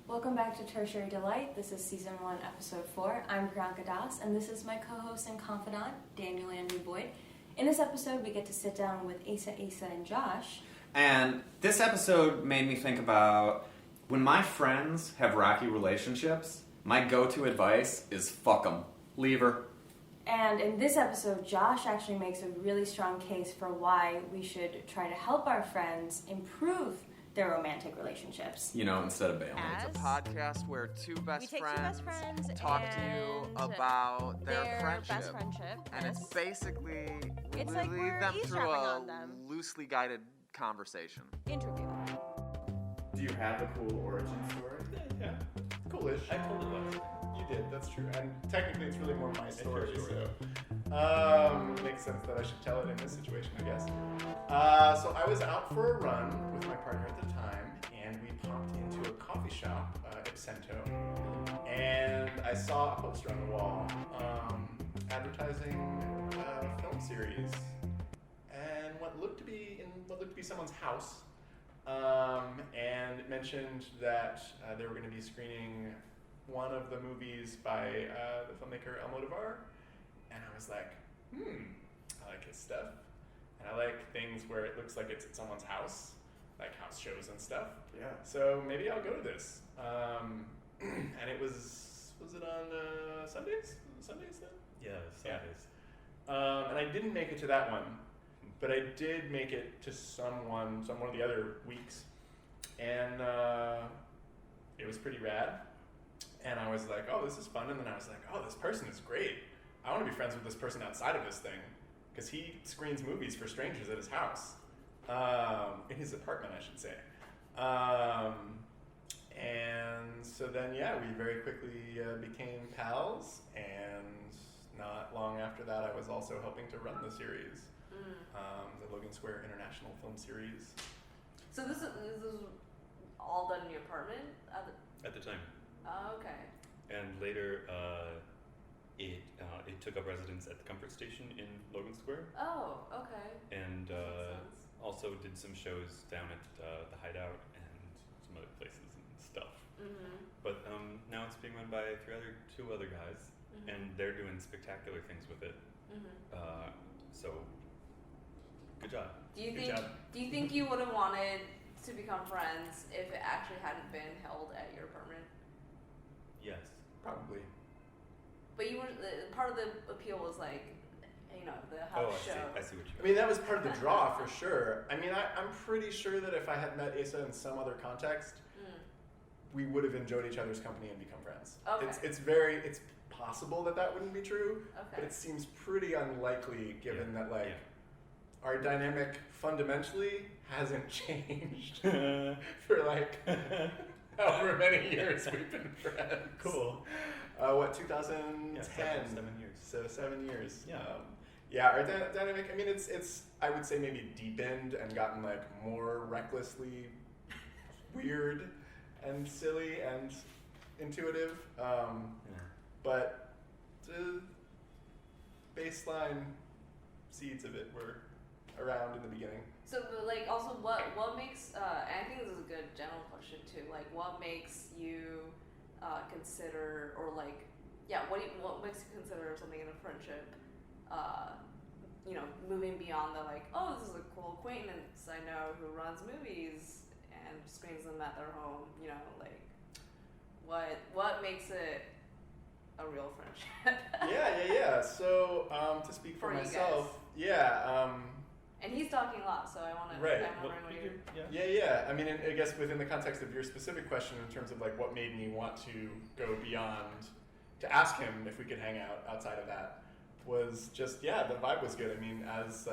Welcome back to Tertiary Delight. This is Season 1, Episode 4. I'm Priyanka Das, and this is my co-host and confidant, Daniel Andrew Boyd. In this episode, we get to sit down with Asa, and Josh. And this episode made me think about when my friends have rocky relationships, my go-to advice is fuck them. Leave her. And in this episode, Josh actually makes a really strong case for why we should try to help our friends improve their romantic relationships. You know, instead of bailing. It's a podcast where two best friends talk to you about their friendship. And it's basically, we lead them through a loosely guided conversation. Interview. Do you have a cool origin story? Yeah. Coolish. I told it was. You did, that's true. And technically it's really more my story, so makes sense that I should tell it in this situation, I guess. So I was out for a run with my partner at the time, and we popped into a coffee shop, Ipsento, and I saw a poster on the wall advertising a film series, and what looked to be someone's house, and it mentioned that they were going to be screening one of the movies by the filmmaker Almodovar, and I was like, I like his stuff, and I like things where it looks like it's at someone's house, like house shows and stuff. Yeah. So maybe I'll go to this. And it was it on Sundays? Sundays then? Yeah, Sundays. Yeah. And I didn't make it to that one, but I did make it to one of the other weeks, and it was pretty rad. And I was like, oh, this is fun. And then I was like, oh, this person is great. I want to be friends with this person outside of this thing. Because he screens movies for strangers at his house. In his apartment, I should say. And so then, we very quickly became pals. And not long after that, I was also helping to run the series. The Logan Square International Film Series. So this is all done in your apartment? At the time. Oh, okay. And later, it took up residence at the Comfort Station in Logan Square. Oh, okay. And also did some shows down at the Hideout and some other places and stuff. Mm-hmm. But now it's being run by two other guys, and they're doing spectacular things with it. Mm-hmm. So, good job. Do you think you would have wanted to become friends if it actually hadn't been held at your apartment? Yes. Probably. But you were part of the appeal was like, the house show. I see what you mean. I mean, that was part of the draw for sure. I mean, I'm pretty sure that if I had met Asa in some other context, we would have enjoyed each other's company and become friends. Okay. It's possible that wouldn't be true, but it seems pretty unlikely given that our dynamic fundamentally hasn't changed for however many years we've been friends. Cool. 2010? Yeah, 7 years. So 7 years. Yeah. Our dynamic, I mean, it's I would say maybe deepened and gotten more recklessly weird and silly and intuitive. But the baseline seeds of it were around in the beginning. So, also, what makes, and I think this is a good general question too, what makes you consider, or what makes you consider something in a friendship, moving beyond the this is a cool acquaintance I know who runs movies and screens them at their home, what makes it a real friendship? Yeah. So, to speak for myself, and he's talking a lot, so I want to learn what you're... Yeah. I mean, I guess within the context of your specific question in terms of what made me want to go beyond, to ask him if we could hang out outside of that, was just, the vibe was good. I mean, as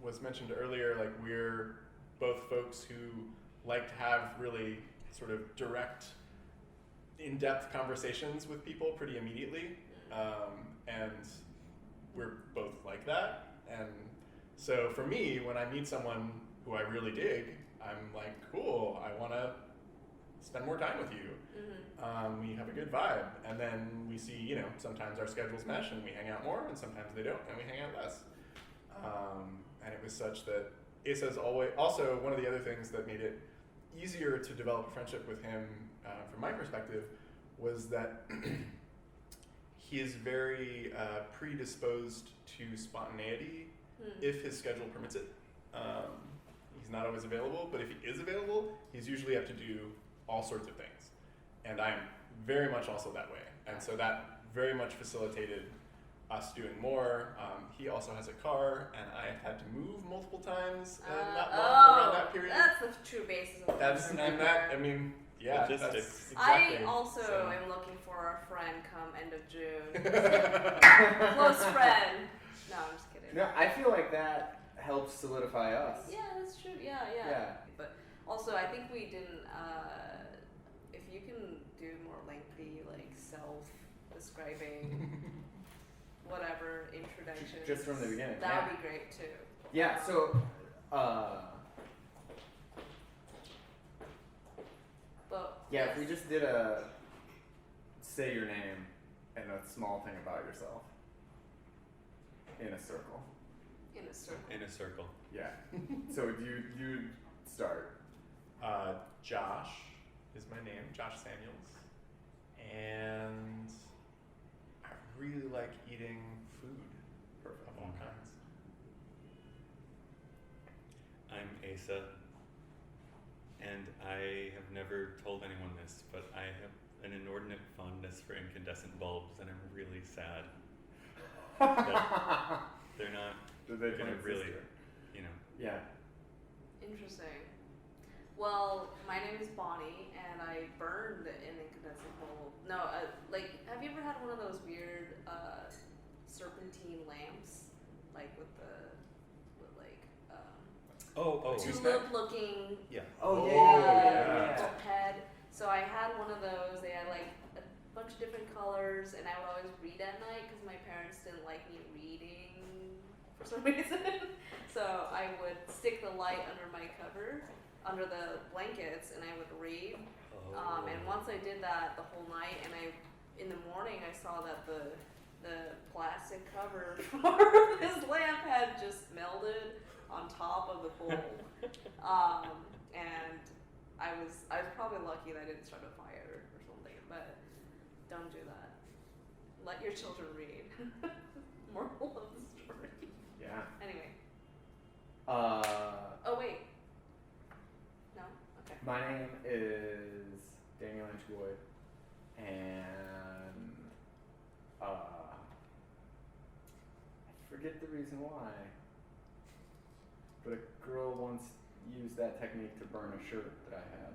was mentioned earlier, we're both folks who like to have really sort of direct, in-depth conversations with people pretty immediately, and we're both like that. And so for me, when I meet someone who I really dig, I'm like, cool, I want to spend more time with you. We have a good vibe. And then we see, sometimes our schedules mesh and we hang out more, and sometimes they don't, and we hang out less. And it was such that Asa's always, also one of the other things that made it easier to develop a friendship with him, from my perspective, was that he is very predisposed to spontaneity if his schedule permits it. He's not always available, but if he is available, he's usually up to do all sorts of things. And I'm very much also that way. And so that very much facilitated us doing more. He also has a car, and I had to move multiple times around that period. That's the true basis of Yeah, logistics. That's exactly. I also am looking for a friend come end of June. Close friend. No, I'm just kidding. No, I feel like that helps solidify us. Yeah, that's true. Yeah. But also, I think we didn't. If you can do more lengthy, like self-describing, whatever introductions, Just from the beginning. that would be great too. Yeah. So. But Yeah, yes. if we just did a say your name and a small thing about yourself in a circle. In a circle. In a circle. Yeah. So you start. Josh is my name, Josh Samuels, and I really like eating food of all kinds. I'm Asa, and I have never told anyone this, but I have an inordinate fondness for incandescent bulbs, and I'm really sad that they're not going to really, Yeah. Interesting. Well, my name is Bonnie, and I burned an incandescent bulb. No, have you ever had one of those weird serpentine lamps, like with tulip-looking Yeah. Oh yeah. head? So I had one of those. They had like a bunch of different colors, and I would always read at night because my parents didn't like me reading for some reason. So I would stick the light under my cover, under the blankets, and I would read. And once I did that the whole night, and in the morning I saw that the plastic cover for this lamp had just melted on top of the bulb. And I was probably lucky that I didn't start a fire or something, but don't do that. Let your children read. Moral of the story. Yeah. Anyway. Oh wait. No? Okay. My name is Daniel Boyd, and I forget the reason why, but a girl once used that technique to burn a shirt that I had.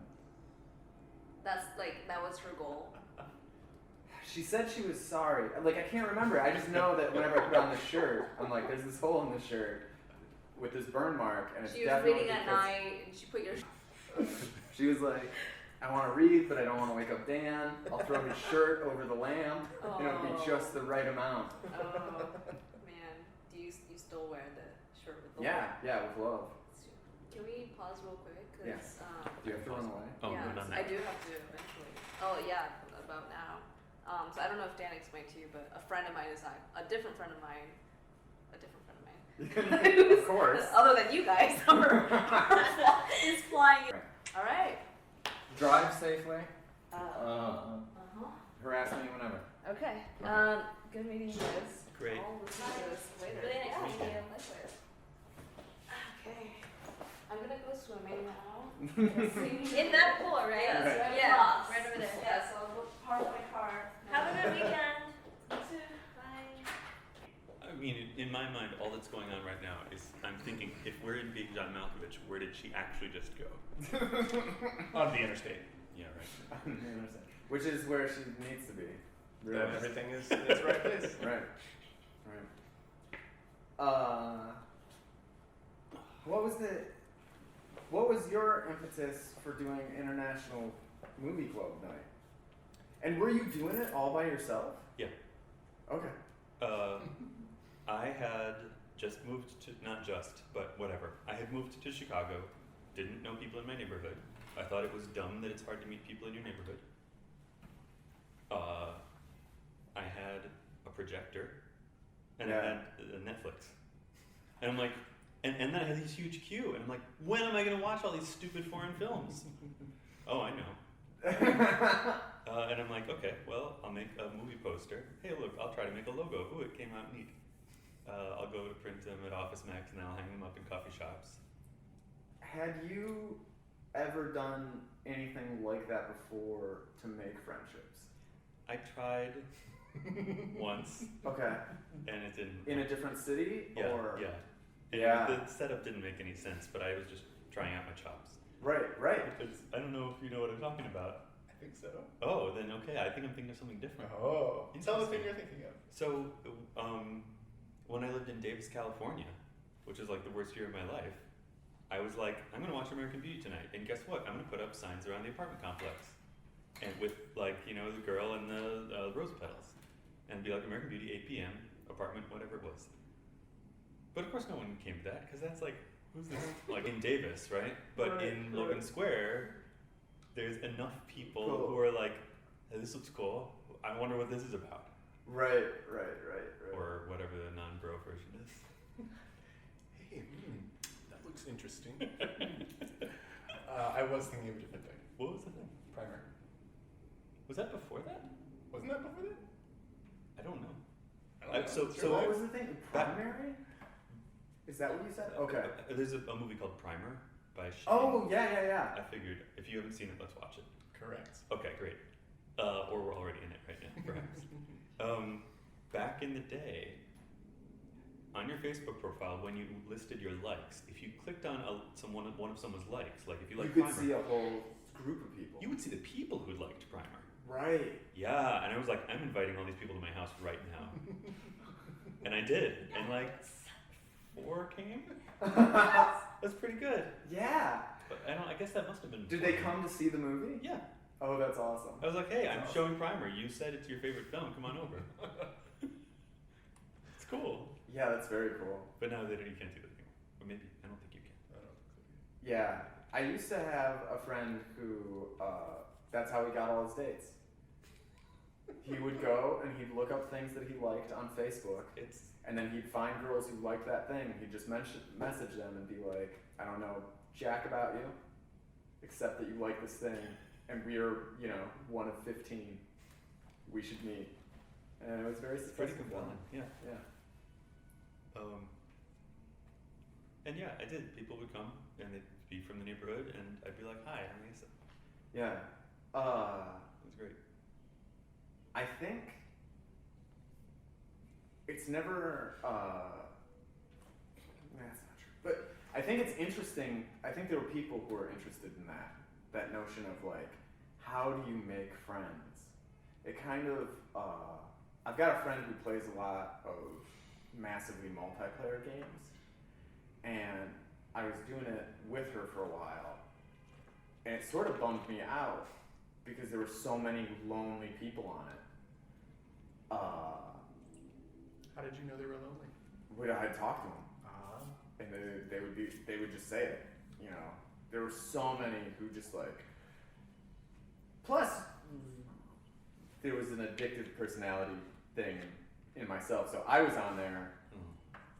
That was her goal. She said she was sorry. I can't remember. I just know that whenever I put on this shirt, I'm like, there's this hole in the shirt with this burn mark, and it's She was definitely reading at night, and she put your... She was like, I want to read, but I don't want to wake up Dan. I'll throw his shirt over the lamp, and it'll be just the right amount. Oh, man. Do you still wear the shirt with the Yeah, with love. Can we pause real quick? Yes. Do you have to run away? Oh, yeah, no, not I now. do have to eventually. Oh, yeah, about now. So I don't know if Dan explained to you, but a friend of mine a different friend of mine, Of course. other than you guys, is flying. Right. All right. Drive safely. Uh-huh. Harass me whenever. Okay. Good meeting you guys. Great. I'll listen to this later. Really nice Yeah. meeting you. Likewise. Okay. I'm gonna go swimming now. In that pool, right? Yes, Right. right Yeah, across. right over there. Yeah, so I'll go park my car. Have a good weekend. You too. Bye. I mean, in my mind, all that's going on right now is I'm thinking, if we're in Big John Malkovich, where did she actually just go? On the interstate. Yeah, right. Which is where she needs to be. Really. Then everything is in its right place. Right. What was your impetus for doing International Movie Club night? And were you doing it all by yourself? Yeah. Okay. I had just moved to, not just, but whatever. I had moved to Chicago, didn't know people in my neighborhood. I thought it was dumb that it's hard to meet people in your neighborhood. I had a projector, and I had Netflix. And I'm like, And then I had this huge queue, and I'm like, when am I going to watch all these stupid foreign films? Oh, I know. And I'm like, okay, well, I'll make a movie poster. Hey, look, I'll try to make a logo. Ooh, it came out neat. I'll go to print them at Office Max, and I'll hang them up in coffee shops. Had you ever done anything like that before to make friendships? I tried once, Okay. and it didn't. In a different city? Yeah, or? yeah. And Yeah. The setup didn't make any sense, but I was just trying out my chops. Right. Because I don't know if you know what I'm talking about. I think so. Oh, then okay, I think I'm thinking of something different. Oh. Tell us what you're thinking of. So, when I lived in Davis, California, which is like the worst year of my life, I was like, I'm gonna watch American Beauty tonight, and guess what? I'm gonna put up signs around the apartment complex, and with like, you know, the girl and the rose petals, and be like, American Beauty, 8 p.m., apartment, whatever it was. But of course, no one came to that because that's like, who's this? Like in Davis, right? But in Logan Square, there's enough people who are like, hey, this looks cool. I wonder what this is about. Right. Or whatever the non-bro version is. Hey, that looks interesting. I was thinking of a different thing. What was the thing? Primer. Was that before that? Wasn't that before that? I don't know. I don't know. So It's your What life. was the thing? Primary? Is that what you said? Okay. There's a movie called Primer by Shane. Oh, yeah. I figured if you haven't seen it, let's watch it. Correct. Okay, great. Or we're already in it right now, perhaps. Back in the day, on your Facebook profile, when you listed your likes, if you clicked on one of someone's likes, like if you like You could Primer, see a whole group of people. you would see the people who liked Primer. Right. Yeah, and I was like, I'm inviting all these people to my house right now. And I did, and like 4 came. That's pretty good. Yeah. But I guess that must have been. Did they come to see the movie? Yeah. Oh, that's awesome. I was like, hey, I'm That's showing Primer. You said it's your favorite film. Come on over. It's cool. Yeah, that's very cool. But now you can't do that anymore. Or maybe. I don't think you can. I don't think so. Yeah. I used to have a friend who, that's how he got all his dates. He would go and he'd look up things that he liked on Facebook. And then he'd find girls who liked that thing. He'd just message them and be like, I don't know jack about you, except that you like this thing, and we're, you know, one of 15. We should meet. And it was very It's pretty successful. compelling. Yeah. Yeah. And yeah, I did. People would come and they'd be from the neighborhood, and I'd be like, "Hi, I'm Asa." Yeah. It was great. I think it's never, that's not true. But I think it's interesting. I think there were people who are interested in that notion of like, how do you make friends? It kind of, I've got a friend who plays a lot of massively multiplayer games, and I was doing it with her for a while, and it sort of bummed me out because there were so many lonely people on it. How did you know they were lonely? When I'd talk to them, and they would just say it. You know, there were so many who just like. Plus, there was an addictive personality thing in myself, so I was on there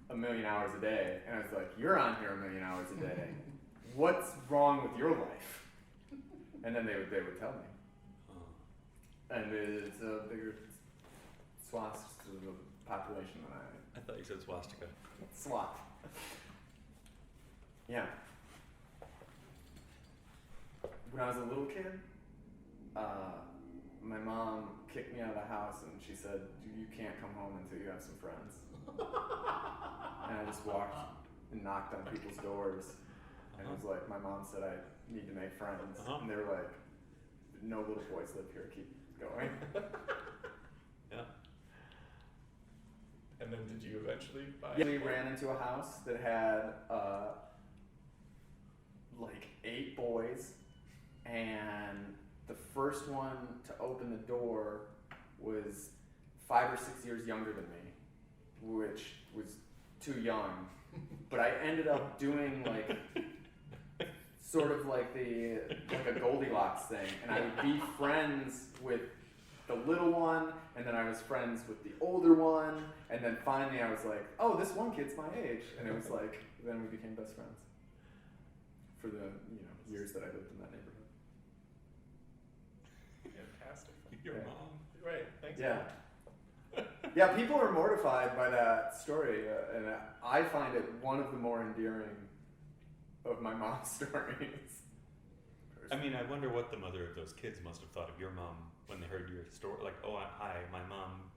a million hours a day, and I was like, "You're on here a million hours a day. What's wrong with your life?" And then they would tell me. And it's a bigger swath to the population than I thought you said swastika. Swath. Yeah. When I was a little kid, my mom kicked me out of the house and she said, "You can't come home until you have some friends." And I just walked and knocked on people's doors, and it was like, my mom said I need to make friends, and they were like, "No little boys live here, keep going." Yeah. And then did you eventually buy Yeah, we ran into a house that had like 8 boys, and the first one to open the door was 5 or 6 years younger than me, which was too young. But I ended up doing like sort of like a Goldilocks thing, and I would be friends with the little one, and then I was friends with the older one, and then finally I was like, oh, this one kid's my age, and it was like, then we became best friends for the years that I lived in that neighborhood. Fantastic. Your Yeah. mom. Right. Thanks. Yeah. Yeah, people are mortified by that story, and I find it one of the more endearing of my mom's stories. I mean, I wonder what the mother of those kids must have thought of your mom when they heard your story. Like, oh, hi, my mom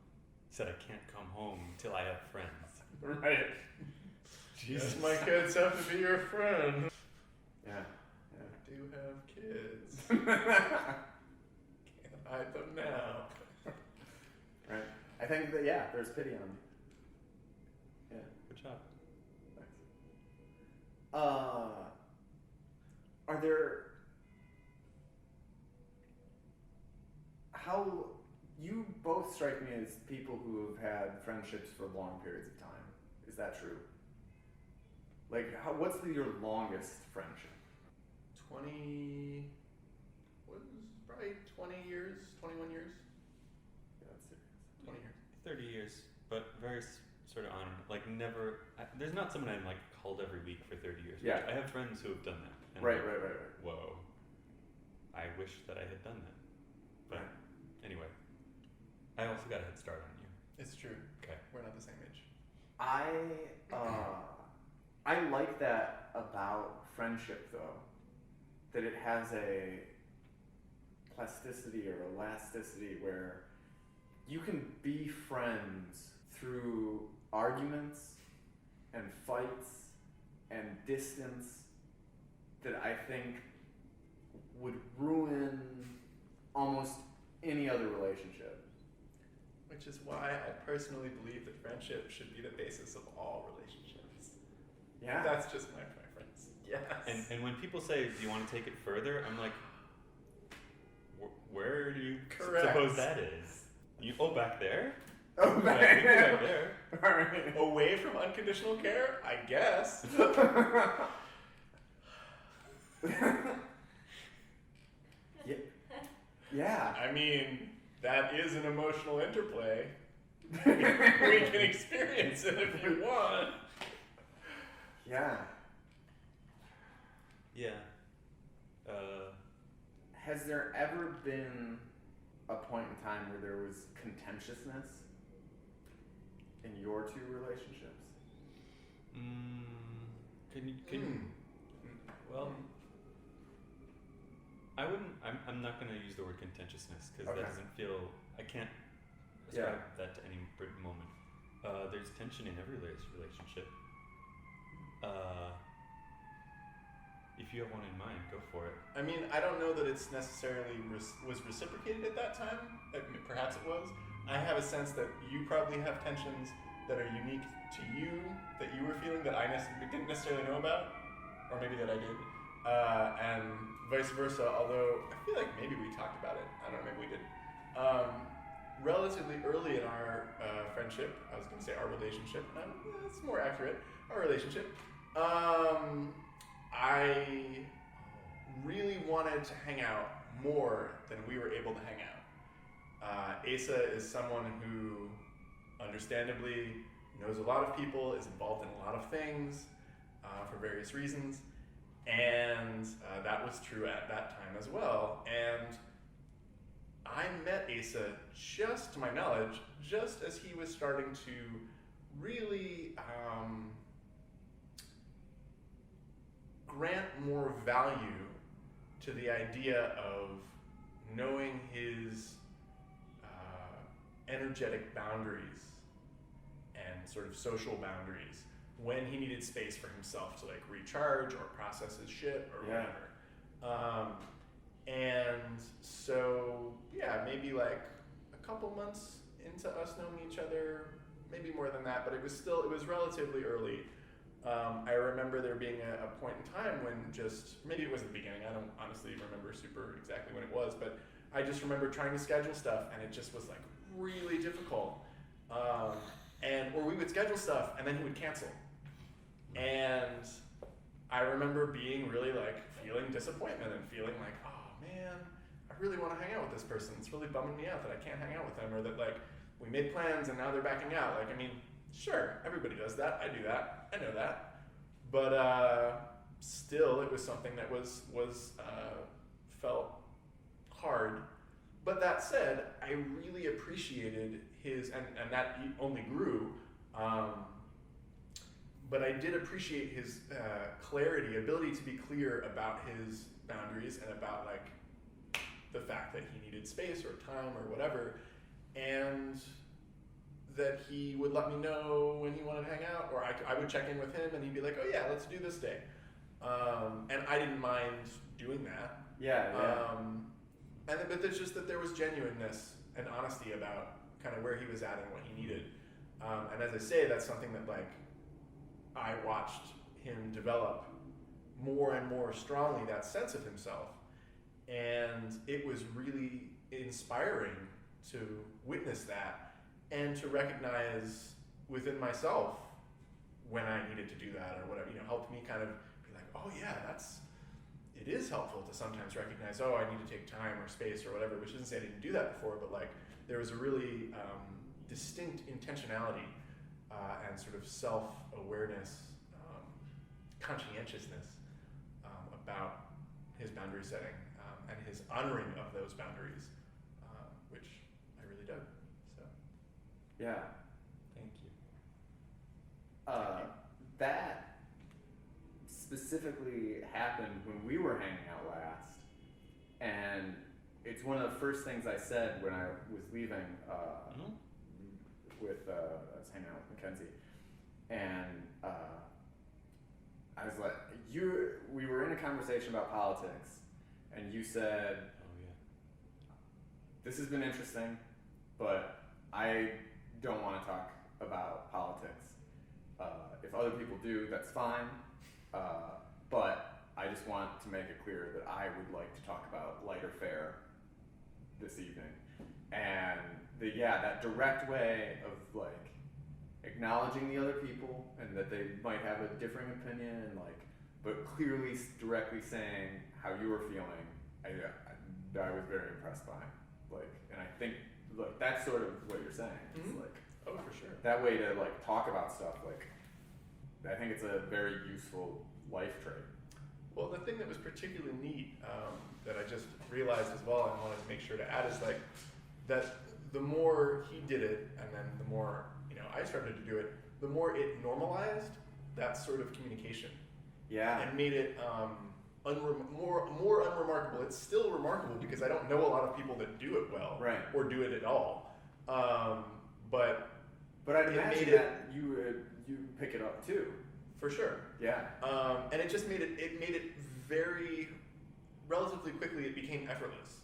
said I can't come home till I have friends. Right. Jesus, my kids have to be your friend. Yeah. I do have kids. Can't hide them now. Right. I think that, yeah, there's pity on me. Yeah. Good job. Thanks. Are there... How... You both strike me as people who have had friendships for long periods of time. Is that true? Like, what's your longest friendship? 20... What was probably 20 years, 21 years? Yeah, that's serious. 20 years. 30 years, but very sort of on, like never, there's not someone I'm like called every week for 30 years. Yeah. I have friends who have done that. And Right. Whoa. I wish that I had done that. But anyway, I also got a head start on you. It's true. Okay. We're not the same age. I like that about friendship, though, that it has a plasticity or elasticity where you can be friends through arguments and fights and distance that I think would ruin almost any other relationship. Which is why I personally believe that friendship should be the basis of all relationships. Yeah. That's just my preference. Yes. And when people say, do you want to take it further? I'm like, where do you suppose that is? Back there? Oh, back there. Right. Away from unconditional care? I guess. Yeah. I mean, that is an emotional interplay. We can experience it if you want. Yeah. Yeah. Has there ever been a point in time where there was contentiousness in your two relationships? Well, I wouldn't. I'm not going to use the word contentiousness because that doesn't feel. I can't ascribe that to any moment. There's tension in every relationship. If you have one in mind, go for it. I mean, I don't know that it's necessarily was reciprocated at that time. Perhaps it was. I have a sense that you probably have tensions that are unique to you, that you were feeling that I didn't necessarily know about, or maybe that I did, and vice versa, although I feel like maybe we talked about it. I don't know, maybe we did. Relatively early in our friendship, I was going to say our relationship, that's more accurate, our relationship, I really wanted to hang out more than we were able to hang out. Asa is someone who understandably knows a lot of people, is involved in a lot of things for various reasons, and that was true at that time as well. And I met Asa, just to my knowledge, just as he was starting to really grant more value to the idea of knowing his energetic boundaries and sort of social boundaries when he needed space for himself to like recharge or process his shit or whatever. And so, yeah, maybe like a couple months into us knowing each other, maybe more than that, but it was relatively early. I remember there being a point in time when maybe it was the beginning, I don't honestly remember super exactly when it was, but I just remember trying to schedule stuff and it just was like really difficult. Or we would schedule stuff and then he would cancel. And I remember being really like feeling disappointment and feeling like, oh man, I really want to hang out with this person. It's really bumming me out that I can't hang out with them, or that like we made plans and now they're backing out. Like, I mean, sure, everybody does that. I do that. I know that. But still, it was something that was felt hard. But that said, I really appreciated his, and that only grew. But I did appreciate his clarity, ability to be clear about his boundaries and about like the fact that he needed space or time or whatever, and that he would let me know when he wanted to hang out, or I would check in with him and he'd be like, oh yeah, let's do this day. And I didn't mind doing that. But it's just that there was genuineness and honesty about kind of where he was at and what he needed. And as I say, that's something that like I watched him develop more and more strongly, that sense of himself. And it was really inspiring to witness that and to recognize within myself when I needed to do that or whatever, helped me kind of be like, oh yeah, it is helpful to sometimes recognize, oh, I need to take time or space or whatever, which isn't to say I didn't do that before, but like there was a really distinct intentionality and sort of self-awareness, conscientiousness about his boundary setting and his honoring of those boundaries, which I really dug. So, yeah, thank you. That specifically happened when we were hanging out last, and it's one of the first things I said when I was leaving. I was hanging out with Mackenzie, and I was like, we were in a conversation about politics, and you said, oh yeah, this has been interesting, but I don't want to talk about politics. If other people do, that's fine, but I just want to make it clear that I would like to talk about lighter fare this evening. And that direct way of like acknowledging the other people and that they might have a differing opinion and like, but clearly directly saying how you were feeling, I was very impressed by. Like, and I think, look, that's sort of what you're saying. It's like, oh, for sure. that way to like talk about stuff, like, I think it's a very useful life trait. Well, the thing that was particularly neat that I just realized as well and wanted to make sure to add is like that the more he did it and then the more I started to do it, the more it normalized that sort of communication. Yeah. And made it more unremarkable. It's still remarkable because I don't know a lot of people that do it well, right, or do it at all. But I'd imagine that you pick it up too. For sure. Yeah. And it just made it very relatively quickly. It became effortless,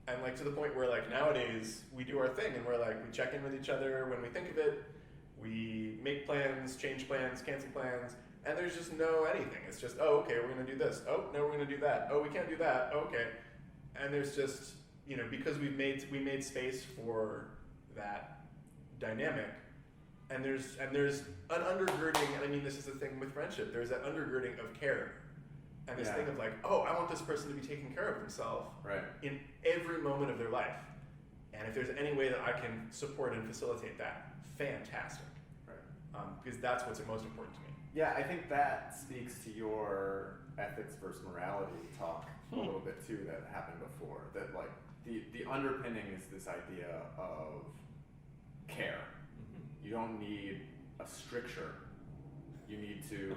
and like to the point where like nowadays we do our thing and we're like we check in with each other when we think of it. We make plans, change plans, cancel plans. And there's just no anything. It's just, oh, okay, we're going to do this. Oh, no, we're going to do that. Oh, we can't do that. Oh, okay. And there's just, because we made space for that dynamic. And there's an undergirding, and I mean, this is the thing with friendship. There's that undergirding of care. And this thing of like, oh, I want this person to be taking care of themselves in every moment of their life. And if there's any way that I can support and facilitate that, fantastic. Right. Because that's what's most important to me. Yeah, I think that speaks to your ethics versus morality talk a little bit too that happened before. That like the underpinning is this idea of care. Mm-hmm. You don't need a stricture. You need to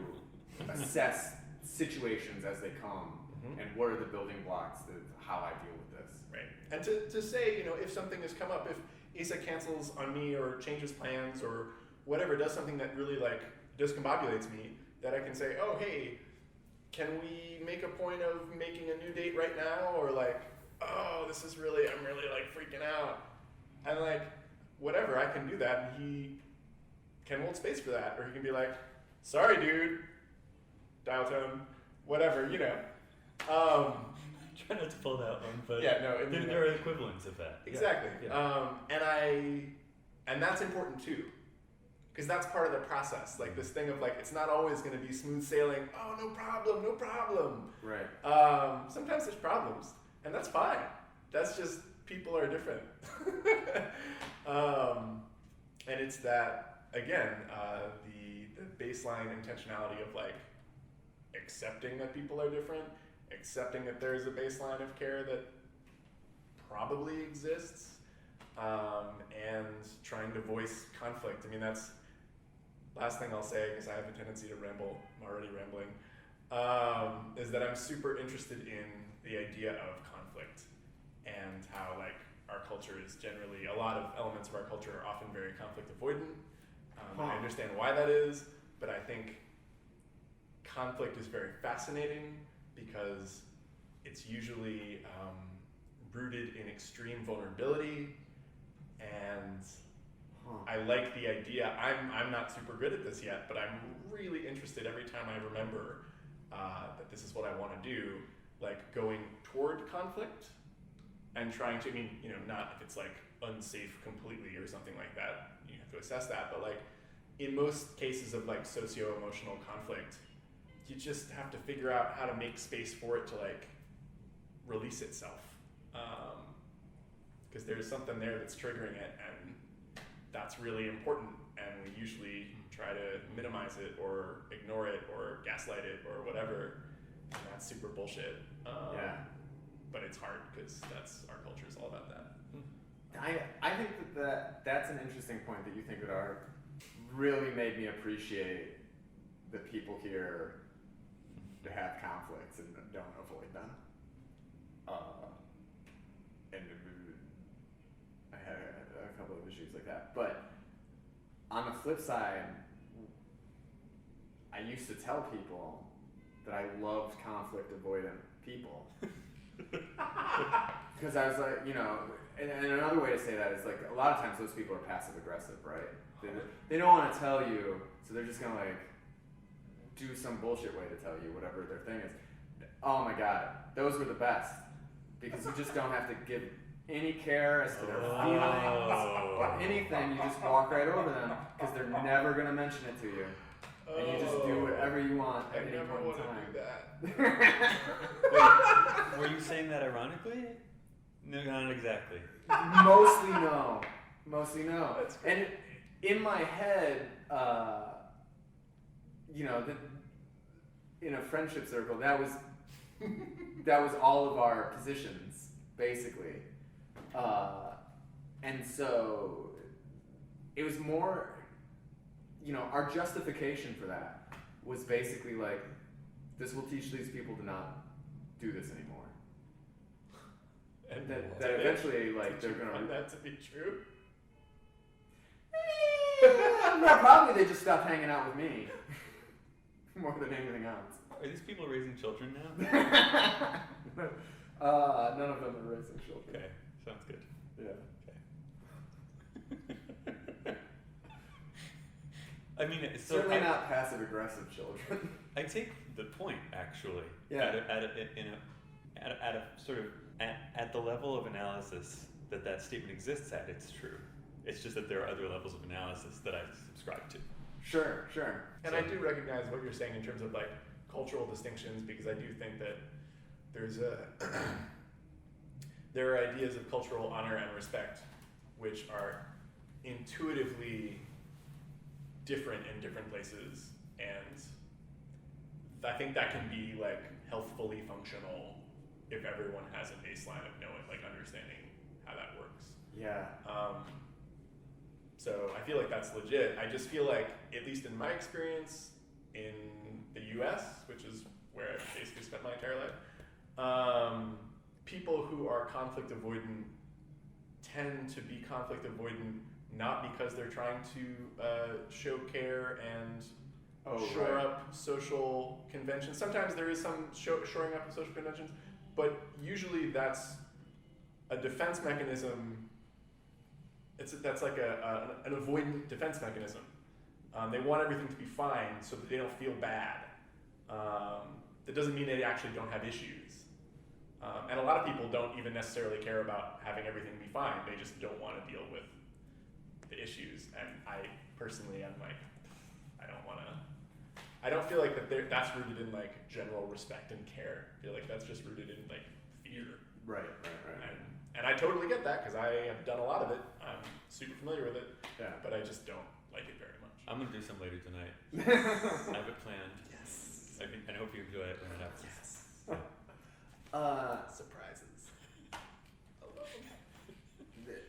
assess situations as they come, and what are the building blocks of how I deal with this. Right. And to say, if something has come up, if Asa cancels on me or changes plans or whatever, does something that really like discombobulates me, that I can say, oh, hey, can we make a point of making a new date right now? Or like, oh, I'm really like freaking out. And like, whatever, I can do that. And he can hold space for that. Or he can be like, sorry, dude, dial tone, whatever, Try not to pull that one, but yeah, no, there are equivalents of that. Exactly. Yeah. And that's important too. Because that's part of the process. Like this thing of like, it's not always going to be smooth sailing. Oh, no problem. Right. Sometimes there's problems, and that's fine. that's just, people are different. And it's that, again, the baseline intentionality of like accepting that people are different, accepting that there is a baseline of care that probably exists, and trying to voice conflict. I mean, that's last thing I'll say, because I have a tendency to ramble. I'm already rambling. Is that I'm super interested in the idea of conflict and how like our culture is generally, a lot of elements of our culture are often very conflict avoidant. I understand why that is, but I think conflict is very fascinating because it's usually rooted in extreme vulnerability, and I like the idea. I'm not super good at this yet, but I'm really interested every time I remember that this is what I want to do, like going toward conflict and trying to, I mean, you know, not if it's like unsafe completely or something like that, you have to assess that, but like in most cases of like socio-emotional conflict, you just have to figure out how to make space for it to like release itself. Because there's something there that's triggering it, and that's really important, and we usually try to minimize it or ignore it or gaslight it or whatever, and that's super bullshit. But it's hard because that's, our culture is all about that. I think that's an interesting point that you think that are really made me appreciate the people here to have conflicts and don't avoid them. And I had a couple of issues like that. But on the flip side, I used to tell people that I loved conflict avoidant people. Because I was like, you know, and another way to say that is like, a lot of times those people are passive aggressive, right? They don't want to tell you, so they're just going to like do some bullshit way to tell you whatever their thing is. Oh my God, those were the best. Because you just don't have to give any care as to their feelings or anything. You just walk right over them because they're never going to mention it to you. And you just do whatever you want at any point in time. Do that. Wait, were you saying that ironically? No, not exactly. Mostly no. And in my head, you know, in a friendship circle, that was all of our positions, basically. And so it was more, you know, our justification for that was basically like, this will teach these people to not do this anymore. And that eventually, like, they're gonna find that to be true. Yeah, probably they just stopped hanging out with me more than anything else. Are these people raising children now? None of them are raising children. Okay, sounds good. Yeah. Okay. I mean, it's so certainly not passive aggressive children. I take the point actually. Yeah. At a sort of at the level of analysis that statement exists at, it's true. It's just that there are other levels of analysis that I subscribe to. Sure. And I do recognize what you're saying in terms of like cultural distinctions, because I do think that there are ideas of cultural honor and respect which are intuitively different in different places, and I think that can be like healthfully functional if everyone has a baseline of knowing, like understanding how that works. Yeah. So I feel like that's legit. I just feel like, at least in my experience in the US, which is where I've basically spent my entire life, people who are conflict avoidant tend to be conflict avoidant not because they're trying to show care and shore up social conventions. Sometimes there is some shoring up of social conventions, but usually that's a defense mechanism. That's like an avoidant defense mechanism. They want everything to be fine so that they don't feel bad. That doesn't mean they actually don't have issues. And a lot of people don't even necessarily care about having everything be fine. They just don't want to deal with the issues. And I personally am like, I don't feel like that's rooted in like general respect and care. I feel like that's just rooted in like fear. Right. And And I totally get that because I have done a lot of it. I'm super familiar with it, but I just don't like it very much. I'm gonna do some later tonight. I have it planned. Yes. I hope you enjoy it when it happens. Yes. Surprises.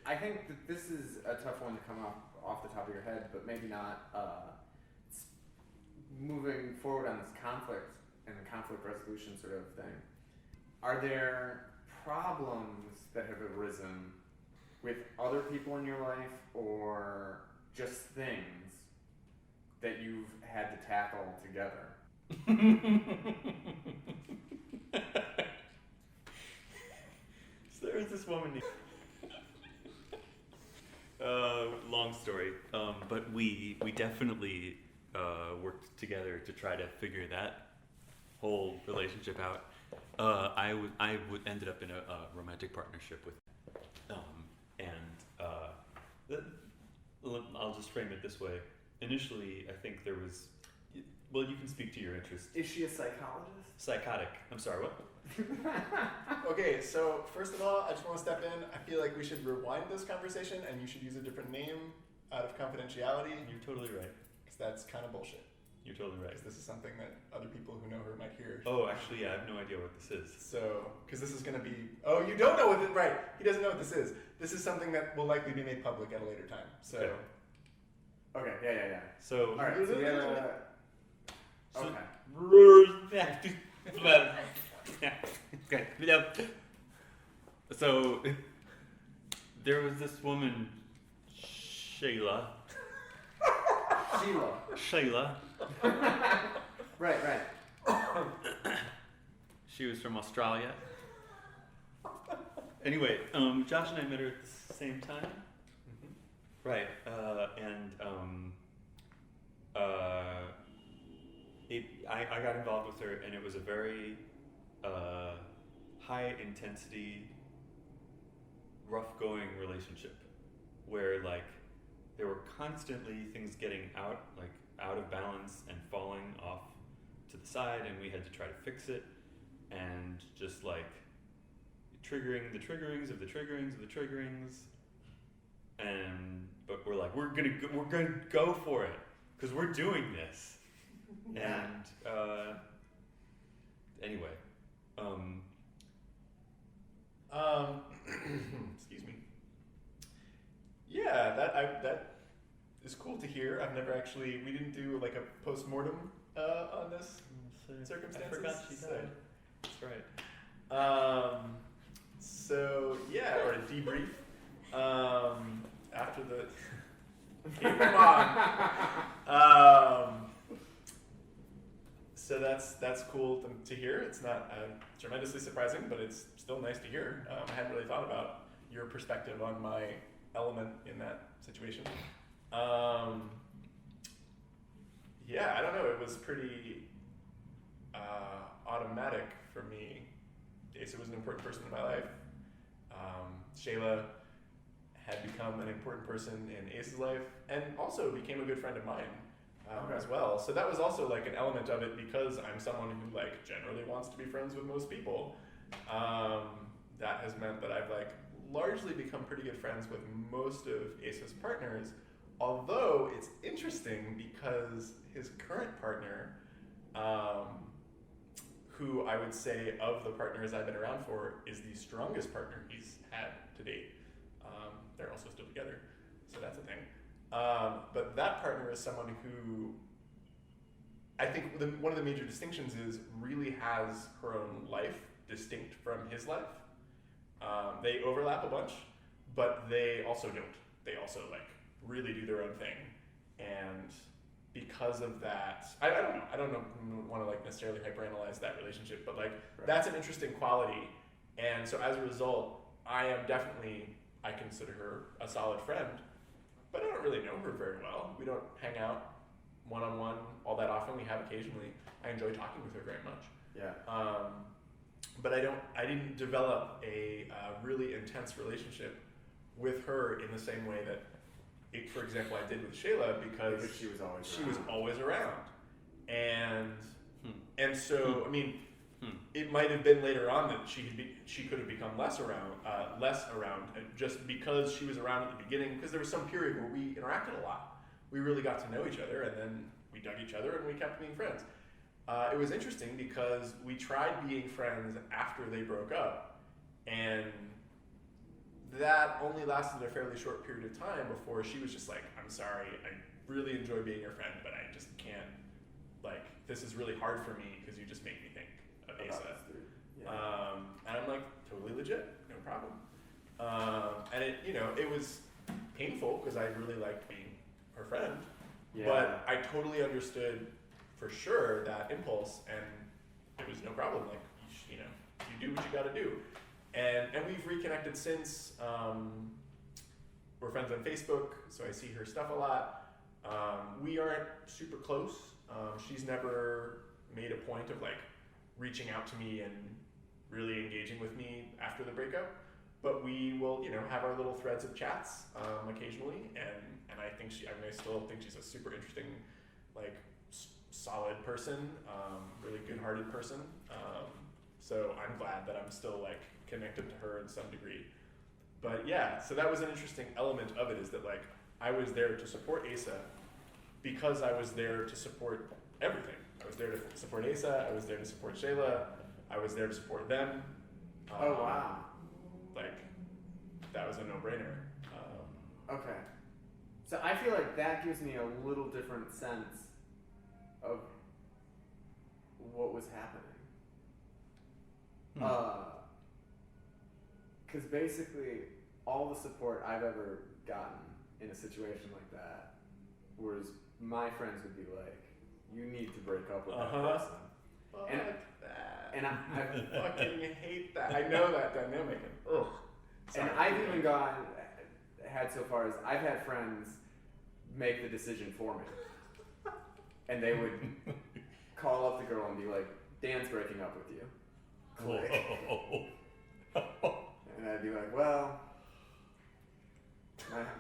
I think that this is a tough one to come off the top of your head, but maybe not. Moving forward on this conflict and the conflict resolution sort of thing, are there problems that have arisen with other people in your life or just things that you've had to tackle together? So there was this woman long story, but we definitely worked together to try to figure that whole relationship out. I ended up in a romantic partnership with, I'll just frame it this way. Initially, I think there was, well, you can speak to your interest. Is she a psychologist? Psychotic. I'm sorry, what? Okay, so first of all, I just want to step in. I feel like we should rewind this conversation and you should use a different name out of confidentiality. You're totally right. Because that's kind of bullshit. You're totally right. Because this is something that other people who know her might hear. Oh, actually, yeah, I have no idea what this is. So, because this is going to be... Oh, you don't know what it... Right. He doesn't know what this is. This is something that will likely be made public at a later time. So... Okay, yeah. So... Alright, so we have Okay. So, there was this woman, Shayla. Right. She was from Australia. Anyway, Josh and I met her at the same time. Mm-hmm. Right, I got involved with her, and it was a very high intensity, rough going relationship, where like there were constantly things getting out of balance and falling off to the side, and we had to try to fix it, and just like triggering the triggerings of the triggerings of the triggerings, but we're gonna go for it because we're doing this. Yeah. And anyway, excuse me. Yeah, that is cool to hear. I've never actually. We didn't do like a post-mortem on this circumstances. I forgot she died. That's right. So yeah, or a debrief. After the. Keep them on. So that's cool to hear. It's not tremendously surprising, but it's still nice to hear. I hadn't really thought about your perspective on my element in that situation. Yeah, I don't know. It was pretty automatic for me. Asa was an important person in my life. Shayla had become an important person in Asa's life, and also became a good friend of mine as well. So that was also like an element of it, because I'm someone who like generally wants to be friends with most people. That has meant that I've like largely become pretty good friends with most of Asa's partners, although it's interesting because his current partner, who I would say of the partners I've been around for is the strongest partner he's had to date. They're also still together, so that's a thing. But that partner is someone who I think one of the major distinctions is really has her own life distinct from his life. They overlap a bunch, but they also don't. They also like really do their own thing, and because of that, I don't want to like necessarily hyperanalyze that relationship, but like that's an interesting quality, and so as a result, I consider her a solid friend, but I don't really know her very well. We don't hang out one-on-one all that often. We have occasionally. I enjoy talking with her very much. Yeah. But I didn't develop a really intense relationship with her in the same way that, for example, I did with Shayla, because she was always around. And so, I mean, It might have been later on that she could have become less around, just because she was around at the beginning, because there was some period where we interacted a lot. We really got to know each other, and then we dug each other, and we kept being friends. It was interesting because we tried being friends after they broke up, and that only lasted a fairly short period of time before she was just like, I'm sorry, I really enjoy being your friend, but I just can't, like, this is really hard for me because you just make me think of Asa. Yeah. And I'm like, totally legit, no problem. And it was painful because I really liked being her friend, but I totally understood for sure that impulse, and it was no problem. Like, you do what you got to do. And we've reconnected since. We're friends on Facebook, so I see her stuff a lot. We aren't super close. She's never made a point of like reaching out to me and really engaging with me after the breakup. But we will, have our little threads of chats occasionally, and I think I still think she's a super interesting, like, solid person, really good-hearted person. So I'm glad that I'm still like connected to her in some degree. But yeah, so that was an interesting element of it, is that like I was there to support Asa because I was there to support everything. I was there to support Asa, I was there to support Shayla, I was there to support them. Oh wow. Like, that was a no-brainer. Okay. So I feel like that gives me a little different sense of what was happening. Because basically, all the support I've ever gotten in a situation like that was my friends would be like, you need to break up with that person. Fuck and that. And I fucking hate that. I know that dynamic. And, ugh. And I've even had so far as I've had friends make the decision for me. And they would call up the girl and be like, Dan's breaking up with you. And I'd be like, well,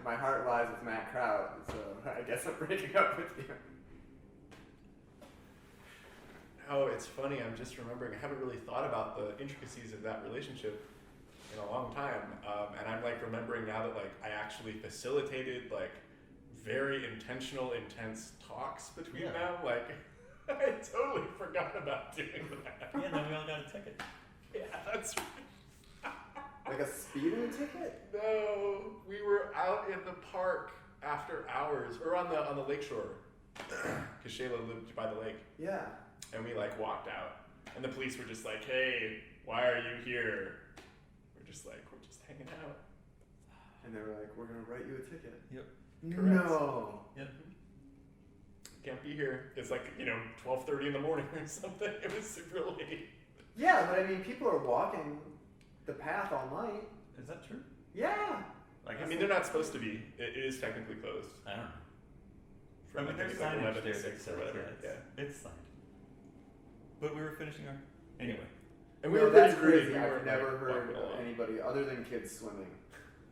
my heart lies with Matt Kraut, so I guess I'm breaking up with you. Oh, it's funny, I'm just remembering, I haven't really thought about the intricacies of that relationship in a long time. And I'm like remembering now that like I actually facilitated like very intentional, intense talks between them. Like, I totally forgot about doing that. Yeah, then we all got a ticket. Yeah, that's right. Like a speeding ticket? No, we were out in the park after hours, or on the lake shore, because Shayla lived by the lake. Yeah. And we like walked out, and the police were just like, "Hey, why are you here?" We're just hanging out. And they were like, "We're gonna write you a ticket." Yep. Correct. No. Yep. Can't be here. It's like 12:30 in the morning or something. It was super late. Yeah, but I mean, people are walking the path all night. Is that true? Yeah. I mean, they're not supposed to be. It is technically closed. I don't know. From there's like signage 11 there to that 6 or says, whatever. yeah, it's signed. But we were finishing our... Anyway. And That's pretty crazy. we I've were, never like, heard walking of along. anybody other than kids swimming.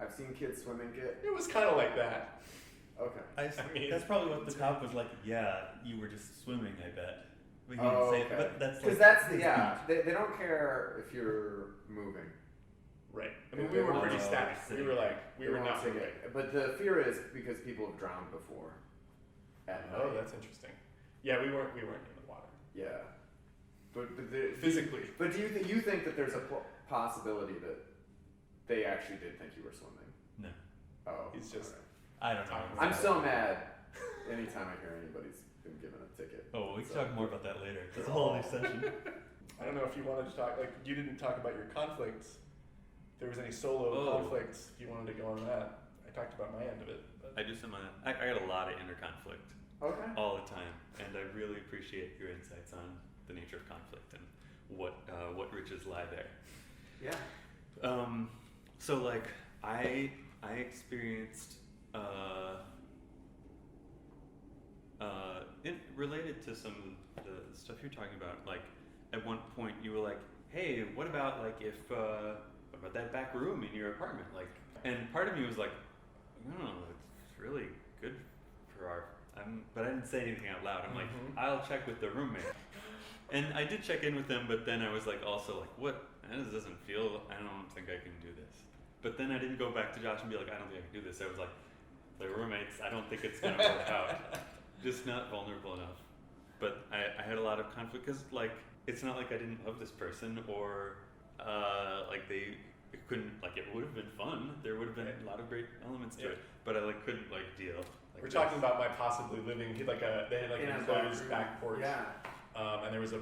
I've seen kids swimming get. It was kind of like that. Okay. I mean, that's probably what the cop was like, yeah, you were just swimming, I bet. But he didn't say it, but that's because like... that's they don't care if you're moving. Right. I mean, we were pretty static. We were like, we were not moving. But the fear is because people have drowned before. Oh, that's interesting. Yeah, we weren't in the water. Yeah. But physically. But do you think that there's a possibility that they actually did think you were swimming? No. Oh. He's just... I don't know. I'm so mad anytime I hear anybody's been given a ticket. Oh, we can talk more about that later. It's a whole other session. I don't know if you wanted to talk, like, you didn't talk about your conflicts. If there was any solo conflicts, if you wanted to go on that. I talked about my end of it. But. I do some of that. I got a lot of inner conflict. Okay. All the time. And I really appreciate your insights on the nature of conflict and what riches lie there. Yeah. So like I experienced related to some of the stuff you're talking about, like at one point you were like, hey, what about like if what about that back room in your apartment? Like, and part of me was like, no, it's really good for our but I didn't say anything out loud. I'm like, I'll check with the roommate. And I did check in with them, but then I was like, also like, what? This doesn't feel. I don't think I can do this. But then I didn't go back to Josh and be like, I don't think I can do this. I was like, they're roommates. I don't think it's gonna work out. Just not vulnerable enough. But I had a lot of conflict because like it's not like I didn't love this person or like they couldn't like it would have been fun. There would have been a lot of great elements to it, but I like couldn't like deal. Like we're talking about my possibly living. They had like an enclosed back porch. Yeah. And there was a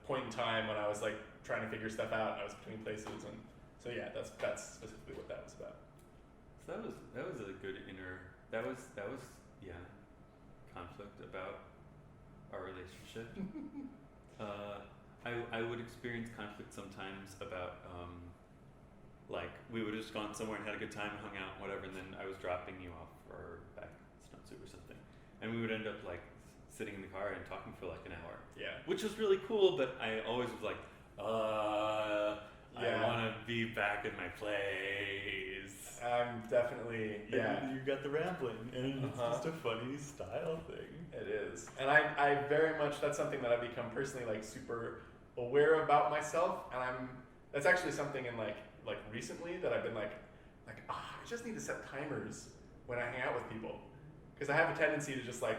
point in time when I was like trying to figure stuff out. And I was between places, and so yeah, that's specifically what that was about. So that was a good inner. That was conflict about our relationship. I would experience conflict sometimes about like we would have just gone somewhere and had a good time and hung out and whatever, and then I was dropping you off or back snowsuit or something, and we would end up like sitting in the car and talking for like an hour. Yeah. Which was really cool, but I always was like, I want to be back in my place. I'm definitely, And you got the rambling, and it's just a funny style thing. It is. And I very much, that's something that I've become personally like super aware about myself, and that's actually something in like recently that I've been like I just need to set timers when I hang out with people. Because I have a tendency to just like,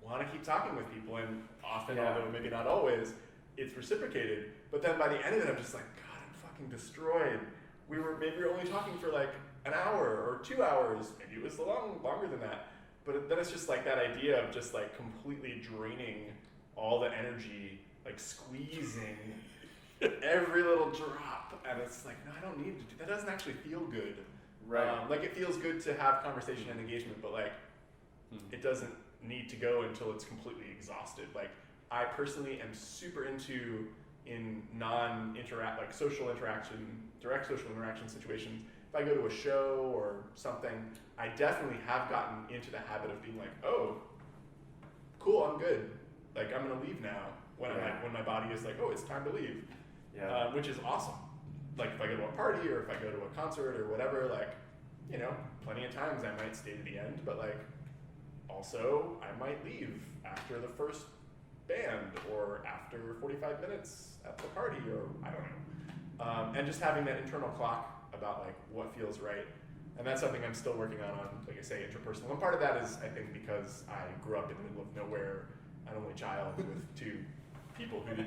want to keep talking with people, and often, although maybe not always, it's reciprocated. But then by the end of it, I'm just like, God, I'm fucking destroyed. We were only talking for like an hour or 2 hours. Maybe it was longer than that. But then it's just like that idea of just like completely draining all the energy, like squeezing every little drop. And it's like, no, I don't need to do that. Doesn't actually feel good. Right. Like it feels good to have conversation and engagement, but like it doesn't need to go until it's completely exhausted. Like I personally am super into in like social interaction, direct social interaction situations. If I go to a show or something, I definitely have gotten into the habit of being like, oh, cool, I'm good. Like I'm gonna leave now when when my body is like, oh, it's time to leave. Yeah. Which is awesome. Like if I go to a party or if I go to a concert or whatever, like, you know, plenty of times I might stay to the end, but like also I might leave after the first band or after 45 minutes at the party, or I don't know. And just having that internal clock about like what feels right. And that's something I'm still working on, like I say, interpersonal. And part of that is, I think, because I grew up in the middle of nowhere, an only child with two people who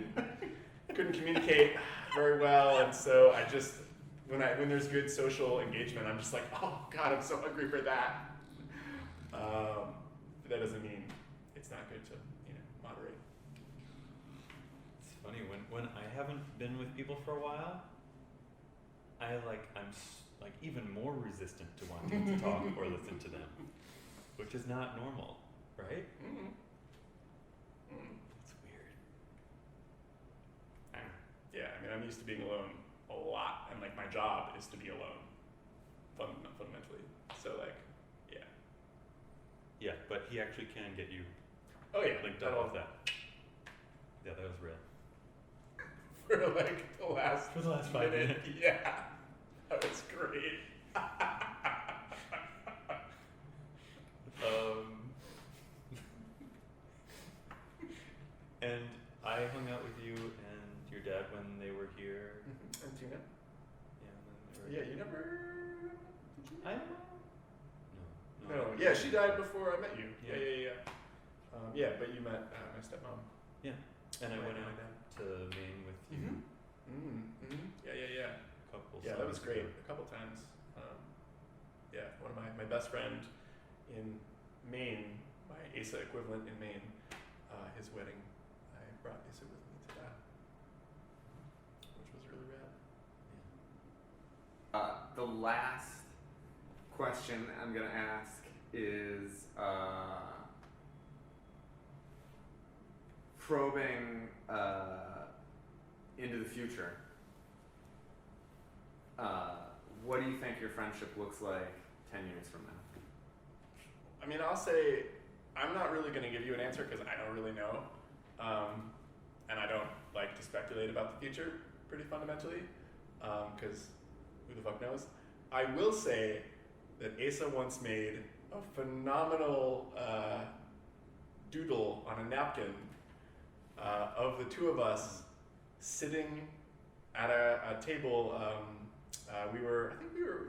couldn't communicate very well, and so I just, when there's good social engagement, I'm just like, oh God, I'm so hungry for that. But that doesn't mean it's not good to, moderate. It's funny when I haven't been with people for a while, I'm even more resistant to wanting to talk or listen to them, which is not normal, right? Mm-hmm. It's weird. Yeah, I mean, I'm used to being alone a lot, and like my job is to be alone, fundamentally. So like, yeah. Yeah, but he actually can get you linked up with that. Yeah, that was real. For like the last 5 minutes. Yeah, that was great. And I hung out with you and your dad when they were here. And Tina? Yeah, Yeah, you never. I don't know. No. Yeah, she died before I met you. Yeah. Yeah, but you met my stepmom. Yeah. And I went out then. to Maine with you. Yeah. A couple. Yeah, that was summers great. ago. A couple times. Yeah, one of my best friend in Maine, my Asa equivalent in Maine, his wedding, I brought Asa with me to that, which was really rad. The last question I'm gonna ask is probing into the future. What do you think your friendship looks like 10 years from now? I mean, I'll say I'm not really going to give you an answer because I don't really know, and I don't like to speculate about the future pretty fundamentally, because who the fuck knows. I will say that Asa once made a phenomenal doodle on a napkin of the two of us sitting at a table. I think we were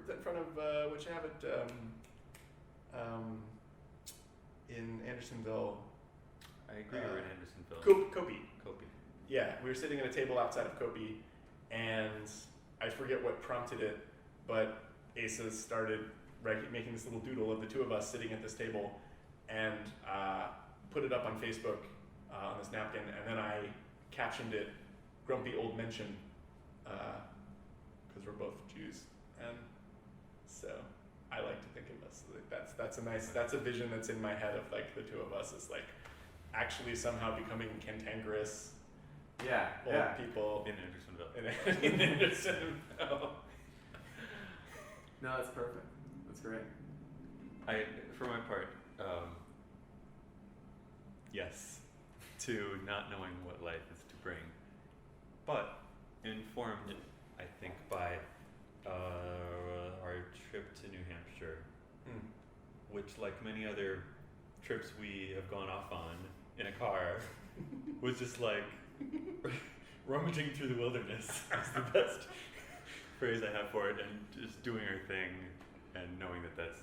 in front of what you have it in Andersonville. I agree. We're in Andersonville. Kopi. Kopi. Yeah, we were sitting at a table outside of Kopi, and I forget what prompted it, but Asa started making this little doodle of the two of us sitting at this table, and put it up on Facebook on this napkin, and then I captioned it "Grumpy Old Mention," because we're both Jews, and so I like to think of us like that's a vision that's in my head of like the two of us as like actually somehow becoming cantankerous old people In Andersonville. in Andersonville. No, that's perfect. That's great. For my part, yes, to not knowing what life is to bring, but informed, I think, by our trip to New Hampshire, which, like many other trips we have gone off on in a car, was just like rummaging through the wilderness is the best phrase I have for it, and just doing our thing and knowing that that's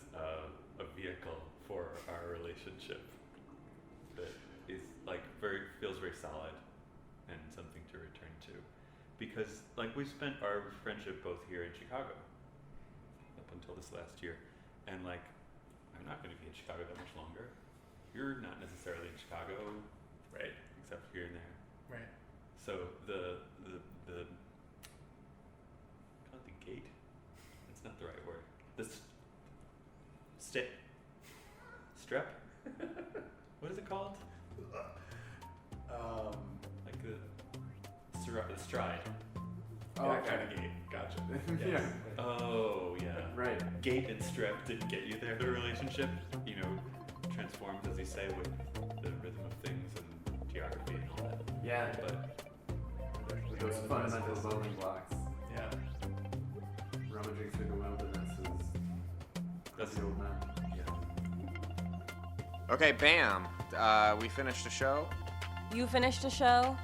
a vehicle for our relationship that is like feels very solid and something to return to, because like we spent our friendship both here in Chicago up until this last year, and like I'm not going to be in Chicago that much longer. You're not necessarily in Chicago, Right. except here and there. Right. So the not the gate. That's not the right word. The strep. What is it called? Like the stride. Oh, That okay. kind of gate. Gotcha. Yeah. Oh yeah. Right. Gate and strep didn't get you there. The relationship, transforms, as you say, with the rhythm of things and geography and all that. Yeah. But With those fundamental building blocks, Yeah. rummaging through the wilderness is that's the old man. yeah. Okay, bam. We finished the show. You finished a show.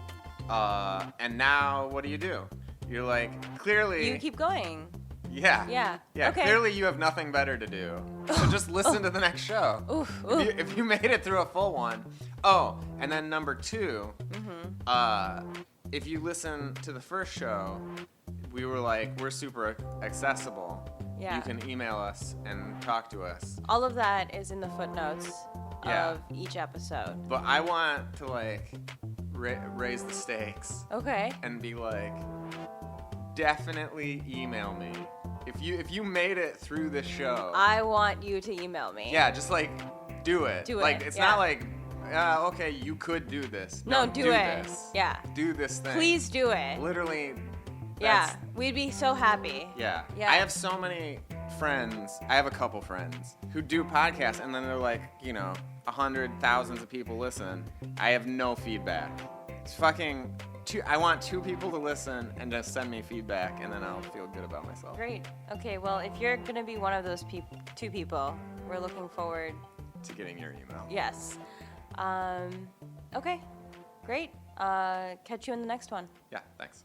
And now what do? You're like, clearly. You keep going. Yeah. Yeah. Yeah, Okay. clearly you have nothing better to do. So just listen to the next show. Oof. If you made it through a full one. Oh, and then number 2, if you listen to the first show, we were like, we're super accessible. Yeah. You can email us and talk to us. All of that is in the footnotes Yeah. of each episode. But I want to like raise the stakes Okay. and be like, definitely email me. If you made it through this show. I want you to email me. Yeah, just like do it. Do like it, it's yeah. not like okay, you could do this. No, do it. This. Yeah. Do this thing. Please do it. Literally. Yeah. that's- We'd be so happy. Yeah. Yeah. I have so many friends. I have a couple friends who do podcasts, and then they're like, 100 thousands of people listen. I have no feedback. It's fucking. I want 2 people to listen and just send me feedback, and then I'll feel good about myself. Great. Okay, well, if you're going to be one of those 2 people, we're looking forward. To getting your email. Yes. Okay. Great. Catch you in the next one. Yeah. Thanks.